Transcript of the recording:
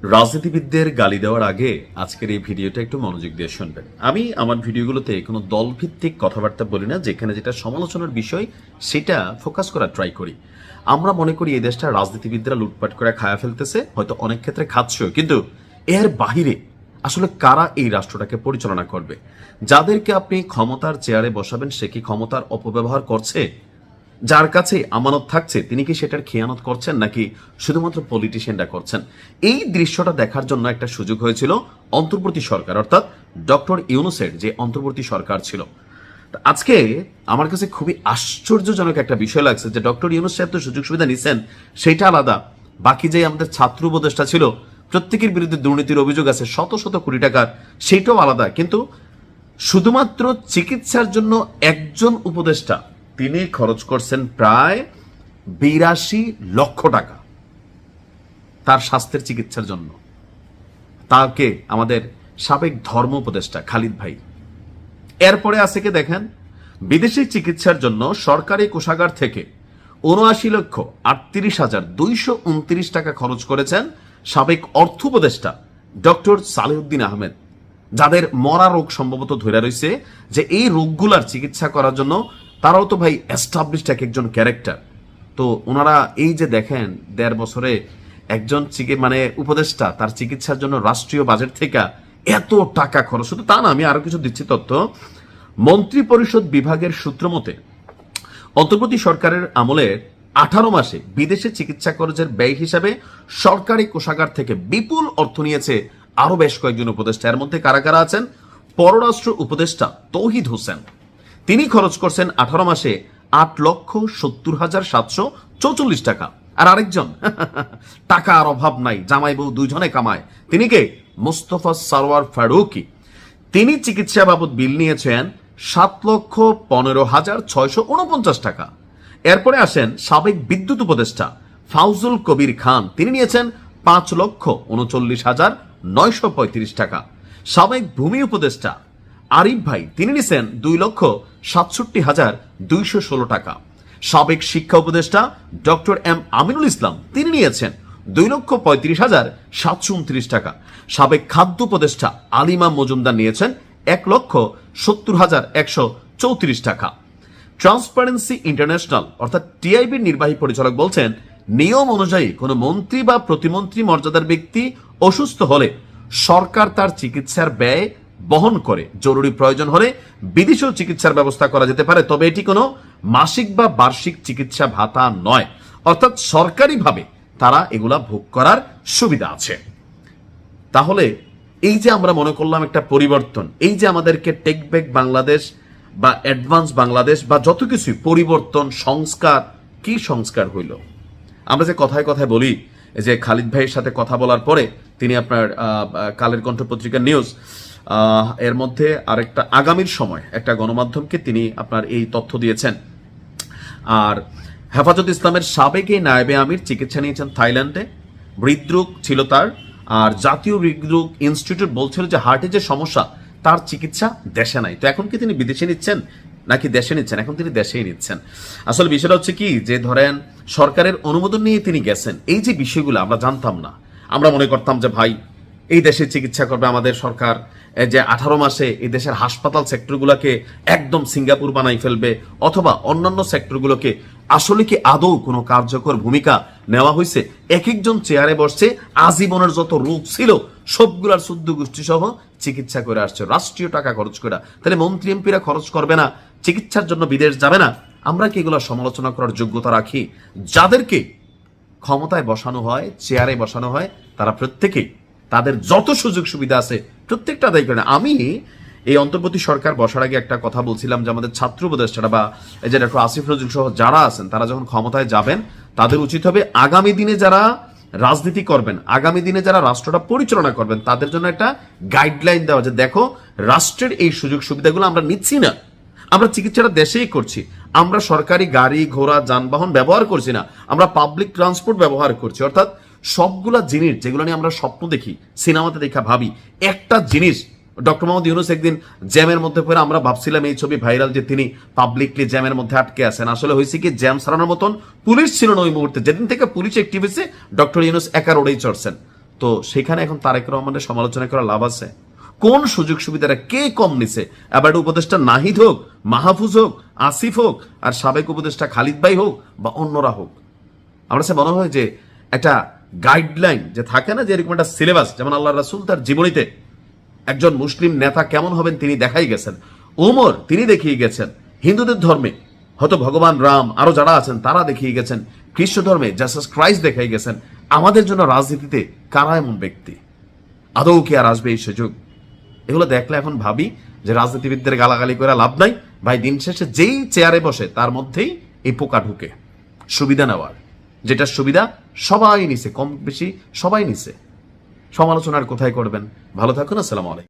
রাজনীতিবিদদের গালি দেওয়ার আগে আজকের এই ভিডিওটা একটু মনোযোগ দিয়ে শুনবেন। আমি আমার ভিডিওগুলোতে কোনো দলভিত্তিক কথাবার্তা বলি না, যেখানে যেটা সমালোচনার বিষয় সেটা ফোকাস করার ট্রাই করি। আমরা মনে করি এই দেশটা রাজনীতিবিদরা লুটপাট করে খায়া ফেলতেছে, হয়তো অনেক ক্ষেত্রে খাচ্ছেও, কিন্তু এর বাহিরে আসলে কারা এই রাষ্ট্রটাকে পরিচালনা করবে? যাদেরকে আপনি ক্ষমতার চেয়ারে বসাবেন সে কি ক্ষমতার অপব্যবহার করছে? যার কাছে আমানত থাকছে তিনি কি সেটার খেয়ানত করছেন, নাকি শুধুমাত্র পলিটিশিয়ানরা করছেন? এই দৃশ্যটা দেখার জন্য একটা সুযোগ হয়েছিল অন্তর্বর্তী সরকার, অর্থাৎ ডক্টর ইউনূসের যে অন্তর্বর্তী সরকার ছিল। আজকে আমার কাছে খুবই আশ্চর্যজনক একটা বিষয় লাগছে যে ডক্টর ইউনূস সাহেব তো সুযোগ সুবিধা নিচ্ছেন, সেটা আলাদা। বাকি যে আমাদের ছাত্র উপদেষ্টা ছিল প্রত্যেকের বিরুদ্ধে দুর্নীতির অভিযোগ আছে শত শত কোটি টাকার, সেটাও আলাদা। কিন্তু শুধুমাত্র চিকিৎসার জন্য একজন উপদেষ্টা তিনি খরচ করছেন প্রায় ৮২ লক্ষ টাকা তার স্বাস্থ্যের চিকিৎসার জন্য। তাকে আমাদের সাবেক ধর্ম উপদেষ্টা খালিদ ভাই। এরপরে আছে কে দেখেন, বিদেশি চিকিৎসার জন্য সরকারি কোষাগার থেকে ৭৯,৩৮,২২৯ টাকা খরচ করেছেন সাবেক অর্থ উপদেষ্টা ডক্টর সালেউদ্দিন আহমেদ, যাদের মরা রোগ সম্ভবত ধরে রয়েছে, যে এই রোগগুলার চিকিৎসা করার জন্য তারাও তো ভাই এস্টাবলিশড এক একজন ক্যারেক্টার। তো ওনারা এই যে দেখেন ১.৫ বছরে একজন উপদেষ্টা তার চিকিৎসার জন্য রাষ্ট্রীয় বাজেট থেকে এত টাকা খরচ। শুধু তা না, আমি আরো কিছু দিচ্ছি তথ্য। মন্ত্রী পরিষদ বিভাগের সূত্র মতে অন্তর্বর্তী সরকারের আমলে 18 মাসে বিদেশে চিকিৎসা খরচের ব্যয় হিসাবে সরকারি কোষাগার থেকে বিপুল অর্থ নিয়েছে আরো বেশ কয়েকজন উপদেষ্টা। এর মধ্যে কারা কারা আছেন? পররাষ্ট্র উপদেষ্টা তৌহিদ হোসেন, তিনি খরচ করছেন 18 মাসে ৮,৭০,৭৪৪ টাকা। আর আরেকজন টাকা আর অভাব নাই, জামাই বউ দুইজনে কামায়, তিনি কে? মোস্তফা সারোয়ার ফারুকী। তিনি চিকিৎসা বাবদ বিল নিয়েছেন ৭,১৫,৬৪৯ টাকা। এরপরে আসেন সাবেক বিদ্যুৎ উপদেষ্টা ফাউজুল কবির খান, তিনি নিয়েছেন ৫,৩৯,৯৩৫ টাকা। সাবেক ভূমি উপদেষ্টা আরিফ ভাই, তিনি নিয়েছেন ২,৬৭,২১৬ টাকা। সাবেক শিক্ষা উপদেষ্টা ডক্টর এম আমিনুল ইসলাম, তিনি নিয়েছেন ২,৩৫,৭২৯ টাকা। সাবেক খাদ্য উপদেষ্টা আলিমা মজুমদার নিয়েছেন ১,৭০,১৩৪ টাকা। ট্রান্সপারেন্সি ইন্টারন্যাশনাল অর্থাৎ টিআইবির নির্বাহী পরিচালক বলছেন, নিয়ম অনুযায়ী কোনো মন্ত্রী বা প্রতিমন্ত্রী মর্যাদার ব্যক্তি অসুস্থ হলে সরকার তার চিকিৎসার ব্যয় বহন করে। জরুরি প্রয়োজন হলে বিদেশেও চিকিৎসার ব্যবস্থা করা যেতে পারে, তবে এটি কোনো মাসিক বা বার্ষিক চিকিৎসা ভাতা নয়, অর্থাৎ সরকারিভাবে তারা এগুলা ভোগ করার সুবিধা আছে। তাহলে এই যে আমরা মনে করলাম একটা পরিবর্তন, এই যে আমাদেরকে টেক ব্যাক বাংলাদেশ বা অ্যাডভান্স বাংলাদেশ বা যত কিছুই পরিবর্তন, সংস্কার, কি সংস্কার হইল? আমরা যে কথায় কথায় বলি যে খালিদ ভাইয়ের সাথে কথা বলার পরে তিনি আপনার কালের কণ্ঠ পত্রিকার নিউজ এর মধ্যে আরেকটা আগামীর সময় একটা গণমাধ্যমকে তিনি আপনার এই তথ্য দিয়েছেন। আর হেফাজত ইসলামের সাবেক এই নায়েবে আমির চিকিৎসা নিয়েছেন থাইল্যান্ডে, হৃদরোগ ছিল তার। আর জাতীয় হৃদরোগ ইনস্টিটিউট বলছিল যে হার্টে যে সমস্যা তার চিকিৎসা দেশে নাই। তো এখন কি তিনি বিদেশে নিচ্ছেন নাকি দেশে নিচ্ছেন? এখন তিনি দেশেই নিচ্ছেন। আসলে বিষয়টা হচ্ছে কি, যে ধরেন সরকারের অনুমোদন নিয়ে তিনি গেছেন, এই যে বিষয়গুলো আমরা জানতাম না। আমরা মনে করতাম যে ভাই এই দেশে চিকিৎসা করবে আমাদের সরকার, যে 18 মাসে এই দেশের হাসপাতাল সেক্টরগুলোকে একদম সিঙ্গাপুর বানাই ফেলবে, অথবা অন্যান্য সেক্টরগুলোকে। আসলে কি আদৌ কোনো কার্যকর ভূমিকা নেওয়া হয়েছে? এক একজন চেয়ারে বসছে, আজীবনের যত রোগ ছিল সবগুলার শুদ্ধ গোষ্ঠী সহ চিকিৎসা করে আসছে রাষ্ট্রীয় টাকা খরচ করে। তাহলে মন্ত্রী এমপিরা খরচ করবে না, চিকিৎসার জন্য বিদেশ যাবে না? আমরা কি এগুলো সমালোচনা করার যোগ্যতা রাখি? যাদেরকে ক্ষমতায় বসানো হয়, চেয়ারে বসানো হয়, তারা প্রত্যেকেই তাদের যত সুযোগ সুবিধা আছে প্রত্যেকটা আদায় করে। আমি এই অন্তর্বর্তী সরকার বসার আগে একটা কথা বলছিলাম যে আমাদের ছাত্র উপদেষ্টারা বা এই যে ডক্টর আসিফ নজরুল সহ যারা আছেন, তারা যখন ক্ষমতায় যাবেন তাদের উচিত হবে আগামী দিনে যারা রাজনীতি করবেন, আগামী দিনে যারা রাষ্ট্রটা পরিচালনা করবেন, তাদের জন্য একটা গাইডলাইন দেওয়া, যে দেখো রাষ্ট্রের এই সুযোগ সুবিধাগুলো আমরা নিচ্ছি না, আমরা চিকিৎসাটা দেশেই করছি, আমরা সরকারি গাড়ি ঘোড়া যানবাহন ব্যবহার করছি না, আমরা পাবলিক ট্রান্সপোর্ট ব্যবহার করছি। অর্থাৎ সবগুলা জিনিস যেগুলো নিয়ে আমরা স্বপ্ন দেখি, সিনেমাতে দেখা ভাবি, একটা জিনিস ডক্টর মোহাম্মদ ইউনূস একদিন জ্যামের মধ্যে পড়ে আমরা ভাবছিলাম এই ছবি ভাইরাল যে তিনি পাবলিকলি জ্যামের মধ্যে আটকে আছেন। আসলে হয়েছে কি, জ্যাম সারানোর মতন পুলিশ ছিল না ওই মুহূর্তে। যেদিন থেকে পুলিশ অ্যাক্টিভ হয়েছে ডক্টর ইউনূস একা রোডেই চড়ছেন। তো সেখানে এখন তারেক রহমানের সমালোচনা করা লাভ আছে? কোন সুযোগ সুবিধাটা কে কম নিছে? এবার উপদেষ্টা নাহিদ হোক, মাহফুজ হোক, আসিফ হোক, আর সাবেক উপদেষ্টা খালিদ ভাই হোক বা অন্যরা হোক, আমার কাছে মনে হয় যে একটা গাইডলাইন যে থাকে না, যে এরকম একটা সিলেবাস, যেমন আল্লাহ রাসূল তার জীবনীতে একজন মুসলিম নেতা কেমন হবেন তিনি দেখাই গেছেন, ওমর তিনি দেখিয়ে গেছেন, হিন্দুদের ধর্মে হয়তো ভগবান রাম আরো যারা আছেন তারা দেখিয়ে গেছেন, খ্রিস্ট ধর্মে জিসাস ক্রাইস্ট দেখাই গেছেন। আমাদের জন্য রাজনীতিতে কারা এমন ব্যক্তি? আদৌ কি আর আসবে এই সুযোগ? এগুলো দেখলে এখন ভাবি যে রাজনীতিবিদদের গালাগালি করে লাভ নাই ভাই। দিন শেষে যেই চেয়ারে বসে তার মধ্যেই এই পোকা ঢুকে সুবিধা নেওয়ার, যেটা সুবিধা সবাই নিছে, কম বেশি সবাই নিছে। সমালোচনার কোথায় করবেন? ভালো থাকুন, আসসালামু আলাইকুম।